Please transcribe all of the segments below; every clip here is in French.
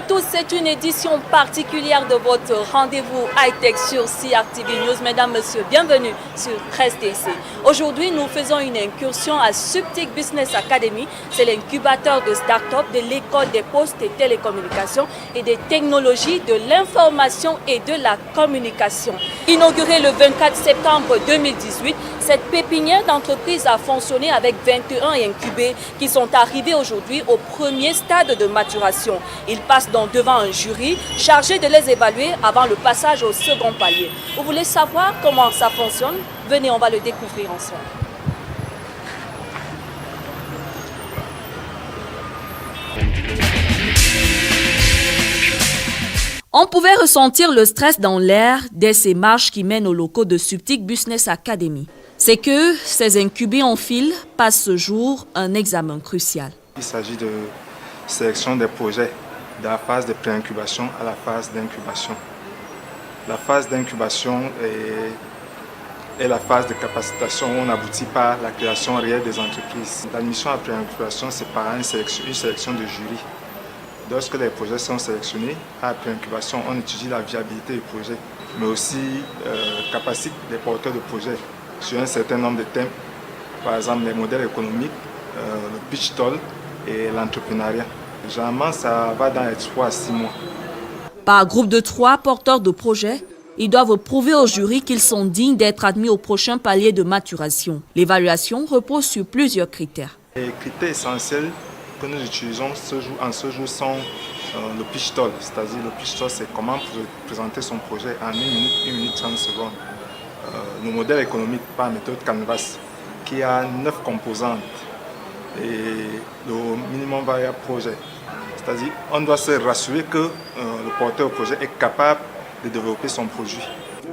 tous, c'est une édition particulière de votre rendez-vous high-tech sur CRTV News. Mesdames, Messieurs, bienvenue sur Restez ici. Aujourd'hui, nous faisons une incursion à Suptic Business Academy. C'est l'incubateur de start-up de l'école des postes et télécommunications et des technologies de l'information et de la communication. Inaugurée le 24 septembre 2018, cette pépinière d'entreprise a fonctionné avec 21 incubés qui sont arrivés aujourd'hui au premier stade de maturation. Ils passent donc devant un jury chargé de les évaluer avant le passage au second palier. Vous voulez savoir comment ça fonctionne? Venez, on va le découvrir ensemble. On pouvait ressentir le stress dans l'air dès ces marches qui mènent aux locaux de Suptic Business Academy. C'est que ces incubés en fil passent ce jour un examen crucial. Il s'agit de sélection des projets de la phase de pré-incubation à la phase d'incubation. La phase d'incubation est la phase de capacitation où on aboutit par la création réelle des entreprises. L'admission à pré-incubation, c'est par une sélection de jury. Lorsque les projets sont sélectionnés, à la pré-incubation, on étudie la viabilité du projet, mais aussi capacité des porteurs de projets sur un certain nombre de thèmes, par exemple les modèles économiques, le pitch toll et l'entrepreneuriat. Généralement, ça va dans les 3 à 6 mois. Par groupe de 3 porteurs de projets, ils doivent prouver au jury qu'ils sont dignes d'être admis au prochain palier de maturation. L'évaluation repose sur plusieurs critères. Les critères essentiels que nous utilisons en ce jour sont le pitch toll, c'est-à-dire le pitch toll, c'est comment présenter son projet en 1 minute, 1 minute 30 secondes. Le modèle économique par méthode Canvas, qui a 9 composantes, et le minimum variable projet. C'est-à-dire on doit se rassurer que le porteur de projet est capable de développer son produit.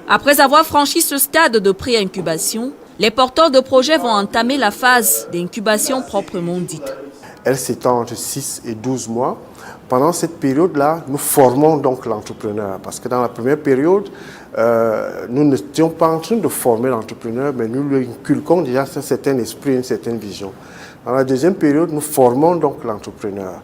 Après avoir franchi ce stade de pré-incubation, les porteurs de projets vont entamer la phase d'incubation proprement dite. Elle s'étend entre 6 et 12 mois. Pendant cette période-là, nous formons donc l'entrepreneur. Parce que dans la première période, nous n'étions pas en train de former l'entrepreneur, mais nous lui inculquons déjà un certain esprit, une certaine vision. Dans la deuxième période, nous formons donc l'entrepreneur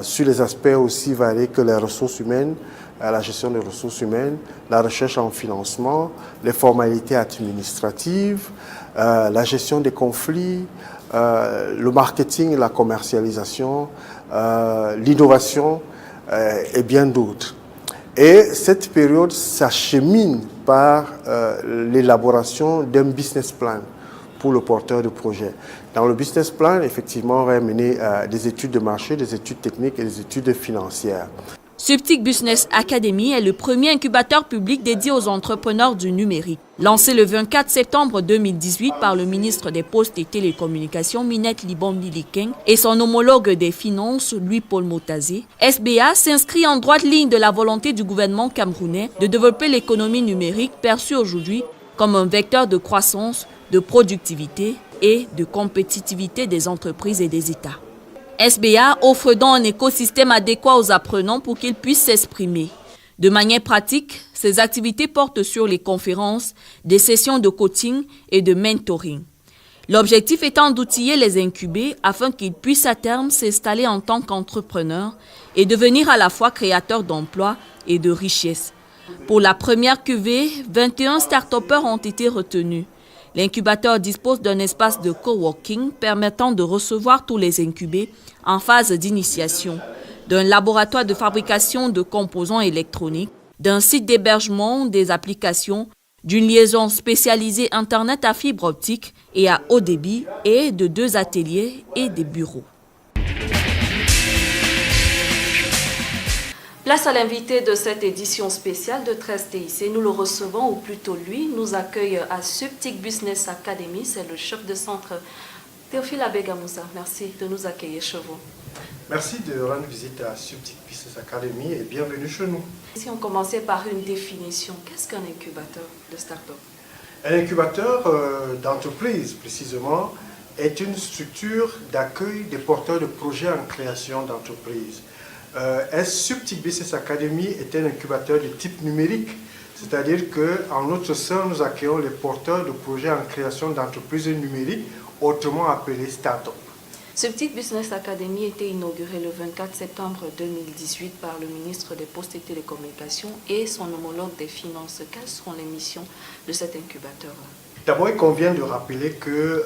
sur les aspects aussi variés que les ressources humaines, la gestion des ressources humaines, la recherche en financement, les formalités administratives, la gestion des conflits, le marketing et la commercialisation, l'innovation et bien d'autres. Et cette période s'achemine par l'élaboration d'un business plan pour le porteur de projet. Dans le business plan, effectivement, on va mener des études de marché, des études techniques et des études financières. Suptic Business Academy est le premier incubateur public dédié aux entrepreneurs du numérique. Lancé le 24 septembre 2018 par le ministre des Postes et Télécommunications, Minette Libombi Likeng, et son homologue des Finances, Louis-Paul Motazé, SBA s'inscrit en droite ligne de la volonté du gouvernement camerounais de développer l'économie numérique perçue aujourd'hui comme un vecteur de croissance, de productivité et de compétitivité des entreprises et des États. SBA offre donc un écosystème adéquat aux apprenants pour qu'ils puissent s'exprimer. De manière pratique, ces activités portent sur les conférences, des sessions de coaching et de mentoring. L'objectif étant d'outiller les incubés afin qu'ils puissent à terme s'installer en tant qu'entrepreneurs et devenir à la fois créateurs d'emplois et de richesses. Pour la première cuvée, 21 start-upers ont été retenus. L'incubateur dispose d'un espace de coworking permettant de recevoir tous les incubés en phase d'initiation, d'un laboratoire de fabrication de composants électroniques, d'un site d'hébergement des applications, d'une liaison spécialisée Internet à fibre optique et à haut débit et de 2 ateliers et des bureaux. Place à l'invité de cette édition spéciale de TRESTIC. Nous le recevons, ou plutôt lui, nous accueille à Suptic Business Academy. C'est le chef de centre Théophile Abegamoussa. Merci de nous accueillir chez vous. Merci de rendre visite à Suptic Business Academy et bienvenue chez nous. Si on commençait par une définition, qu'est-ce qu'un incubateur de start-up? Un incubateur d'entreprise, précisément, est une structure d'accueil des porteurs de projets en création d'entreprise. Suptic Business Academy est un incubateur de type numérique, c'est-à-dire qu'en notre sein, nous accueillons les porteurs de projets en création d'entreprises numériques, autrement appelés start-up. Subtic Business Academy a été inaugurée le 24 septembre 2018 par le ministre des Postes et Télécommunications et son homologue des Finances. Quelles seront les missions de cet incubateur? D'abord, il convient de rappeler que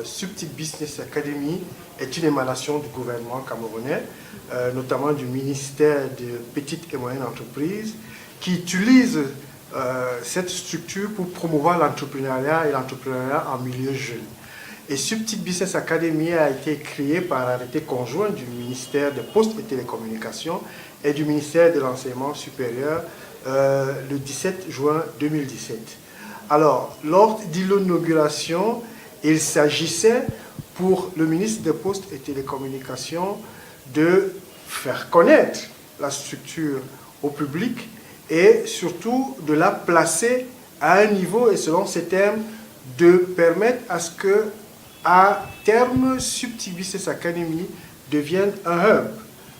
Subtic Business Academy est une émanation du gouvernement camerounais, notamment du ministère des Petites et Moyennes Entreprises, qui utilise cette structure pour promouvoir l'entrepreneuriat et l'entrepreneuriat en milieu jeune. Et Subtic Business Academy a été créé par arrêté conjoint du ministère des Postes et Télécommunications et du ministère de l'Enseignement supérieur le 17 juin 2017. Alors, lors de l'inauguration, il s'agissait pour le ministre des Postes et Télécommunications de faire connaître la structure au public et surtout de la placer à un niveau, et selon ces termes, de permettre à ce que, à terme, Subtic Business Academy devienne un hub,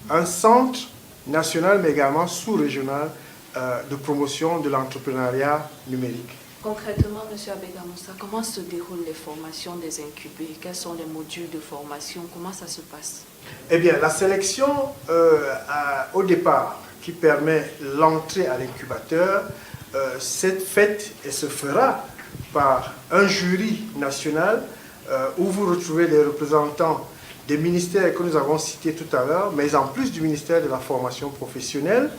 un centre national mais également sous-régional de promotion de l'entrepreneuriat numérique. Concrètement, M. Abega-Moussa, comment se déroulent les formations des incubés? Quels sont les modules de formation? Comment ça se passe? Eh bien, la sélection au départ qui permet l'entrée à l'incubateur, cette faite et se fera par un jury national où vous retrouvez les représentants des ministères que nous avons cités tout à l'heure, mais en plus du ministère de la formation professionnelle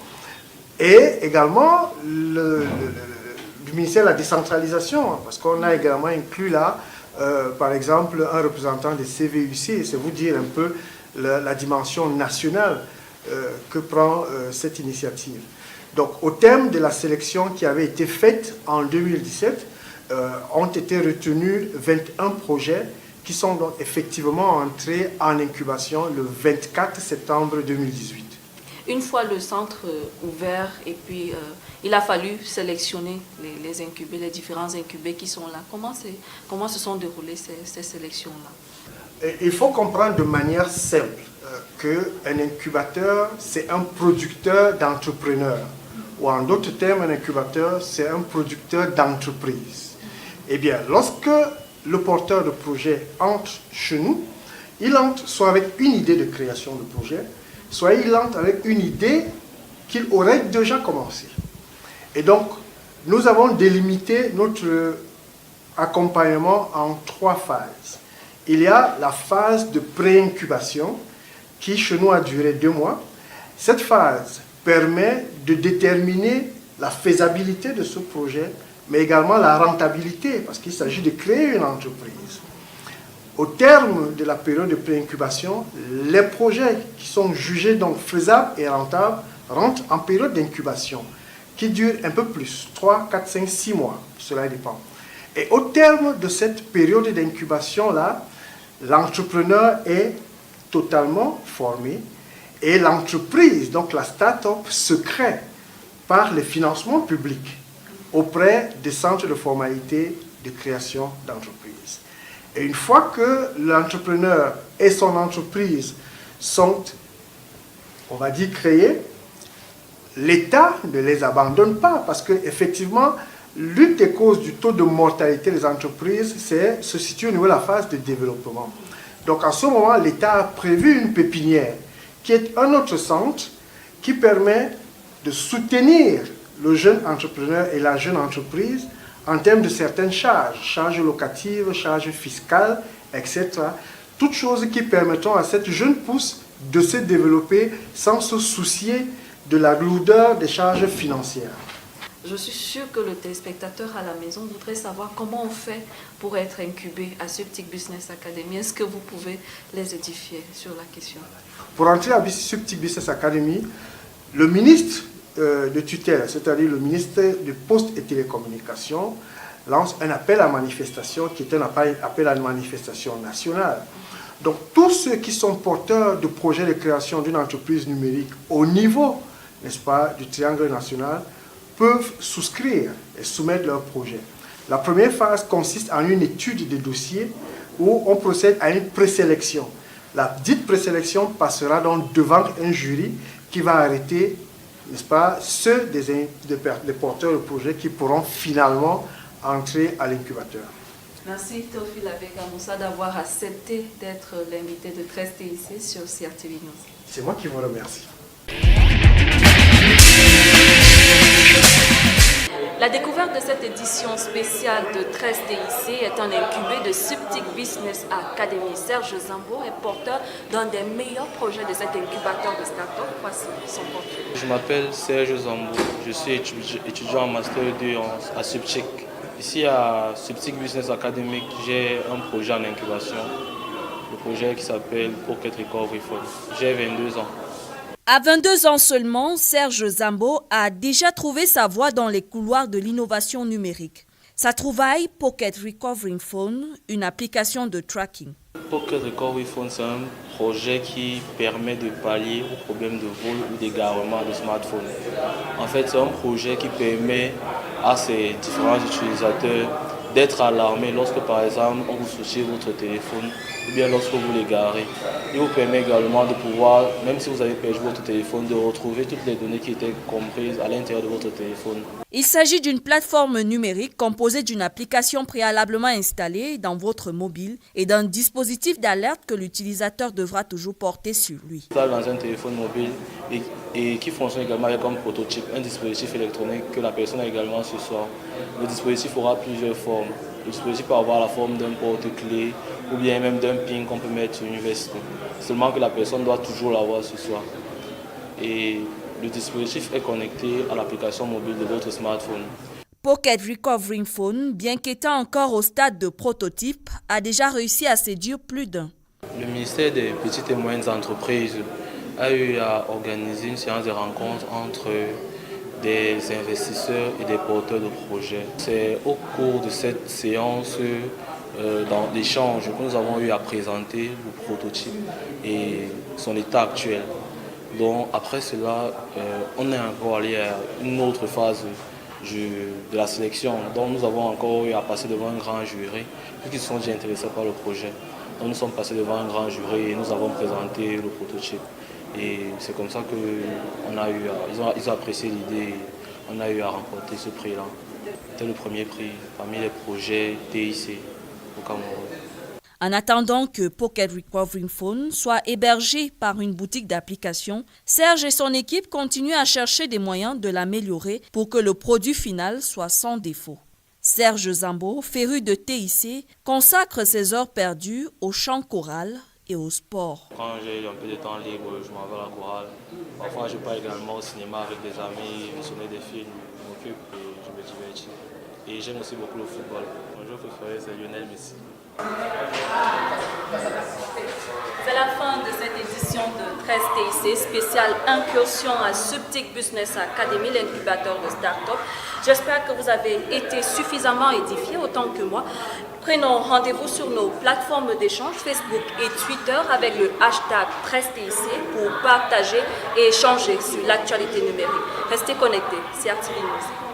et également du ministère de la décentralisation, parce qu'on a également inclus là, par exemple, un représentant des CVUC, c'est vous dire un peu la dimension nationale que prend cette initiative. Donc, au terme de la sélection qui avait été faite en 2017, ont été retenus 21 projets qui sont donc effectivement entrés en incubation le 24 septembre 2018. Une fois le centre ouvert, et puis il a fallu sélectionner les incubés, les différents incubés qui sont là. Comment se sont déroulées ces sélections-là? Il faut comprendre de manière simple qu'un incubateur, c'est un producteur d'entrepreneurs. Ou en d'autres termes, un incubateur, c'est un producteur d'entreprise. Eh bien, lorsque le porteur de projet entre chez nous, il entre soit avec une idée de création de projet, soit il entre avec une idée qu'il aurait déjà commencé. Et donc, nous avons délimité notre accompagnement en 3 phases. Il y a la phase de pré-incubation qui, chez nous, a duré 2 mois. Cette phase permet de déterminer la faisabilité de ce projet, mais également la rentabilité, parce qu'il s'agit de créer une entreprise. Au terme de la période de pré-incubation, les projets qui sont jugés donc faisables et rentables rentrent en période d'incubation, qui dure un peu plus, 3, 4, 5, 6 mois, cela dépend. Et au terme de cette période d'incubation-là, l'entrepreneur est totalement formé et l'entreprise, donc la start-up, se crée par les financements publics auprès des centres de formalité de création d'entreprise. Et une fois que l'entrepreneur et son entreprise sont, on va dire, créés, l'État ne les abandonne pas parce qu'effectivement, l'une des causes du taux de mortalité des entreprises se situe au niveau de la phase de développement. Donc en ce moment, l'État a prévu une pépinière qui est un autre centre qui permet de soutenir le jeune entrepreneur et la jeune entreprise en termes de certaines charges locatives, charges fiscales, etc. Toutes choses qui permettront à cette jeune pousse de se développer sans se soucier de la lourdeur des charges financières. Je suis sûre que le téléspectateur à la maison voudrait savoir comment on fait pour être incubé à Subtic Business Academy. Est-ce que vous pouvez les édifier sur la question? Pour entrer à Subtic Business Academy, le ministre de tutelle, c'est-à-dire le ministre des Postes et Télécommunications, lance un appel à manifestation qui est un appel à une manifestation nationale. Donc tous ceux qui sont porteurs de projets de création d'une entreprise numérique au niveau, n'est-ce pas, du triangle national, peuvent souscrire et soumettre leur projet. La première phase consiste en une étude des dossiers où on procède à une présélection. La dite présélection passera donc devant un jury qui va arrêter, n'est-ce pas, ceux des porteurs de projets qui pourront finalement entrer à l'incubateur. Merci Théophile Abeka Moussa d'avoir accepté d'être l'invité de 13 TIC sur CRTV News. C'est moi qui vous remercie. La découverte de cette édition spéciale de 13 TIC est un incubé de Subtic Business Academy. Serge Zambo est porteur d'un des meilleurs projets de cet incubateur de start-up. Voici son portrait. Je m'appelle Serge Zambo, je suis étudiant en Master 2 à Subtic. Ici à Subtic Business Academy, j'ai un projet en incubation, le projet qui s'appelle Pocket Recovery Fund. J'ai 22 ans. À 22 ans seulement, Serge Zambo a déjà trouvé sa voie dans les couloirs de l'innovation numérique. Sa trouvaille, Pocket Recovery Phone, une application de tracking. Pocket Recovery Phone, c'est un projet qui permet de pallier aux problèmes de vol ou d'égarement de smartphone. En fait, c'est un projet qui permet à ces différents utilisateurs d'être alarmés lorsque, par exemple, on vous soucie votre téléphone ou bien lorsque vous l'égarez. Il vous permet également de pouvoir, même si vous avez perdu votre téléphone, de retrouver toutes les données qui étaient comprises à l'intérieur de votre téléphone. Il s'agit d'une plateforme numérique composée d'une application préalablement installée dans votre mobile et d'un dispositif d'alerte que l'utilisateur devra toujours porter sur lui. Dans un téléphone mobile et qui fonctionne également avec un prototype, un dispositif électronique que la personne a également ce soir. Le dispositif aura plusieurs formes. Le dispositif peut avoir la forme d'un porte-clés ou bien même d'un pin qu'on peut mettre sur une veste. Seulement que la personne doit toujours l'avoir ce soir. Et le dispositif est connecté à l'application mobile de votre smartphone. Pocket Recovery Phone, bien qu'étant encore au stade de prototype, a déjà réussi à séduire plus d'un. Le ministère des Petites et Moyennes Entreprises a eu à organiser une séance de rencontre entre des investisseurs et des porteurs de projets. C'est au cours de cette séance dans l'échange que nous avons eu à présenter le prototype et son état actuel. Donc après cela, on est encore allé à une autre phase de la sélection. Donc nous avons encore eu à passer devant un grand jury qui se sont déjà intéressés par le projet. Donc nous sommes passés devant un grand jury et nous avons présenté le prototype. Et c'est comme ça qu'ils ont apprécié l'idée et on a eu à remporter ce prix-là. C'était le premier prix parmi les projets TIC au Cameroun. En attendant que Pocket Recovery Phone soit hébergé par une boutique d'applications, Serge et son équipe continuent à chercher des moyens de l'améliorer pour que le produit final soit sans défaut. Serge Zambo, féru de TIC, consacre ses heures perdues au chant choral et au sport. Quand j'ai un peu de temps libre, je m'en vais à la chorale. Parfois, je pars également au cinéma avec des amis, visionner des films, je m'occupe et je me divertis. Et j'aime aussi beaucoup le football. Mon joueur préféré, c'est Lionel Messi. C'est la fin de cette édition de 13 TIC spéciale incursion à Subtic Business Academy, l'incubateur de start-up. J'espère que vous avez été suffisamment édifiés autant que moi. Prenons rendez-vous sur nos plateformes d'échange Facebook et Twitter avec le hashtag 13TIC pour partager et échanger sur l'actualité numérique. Restez connectés, c'est CRTV News.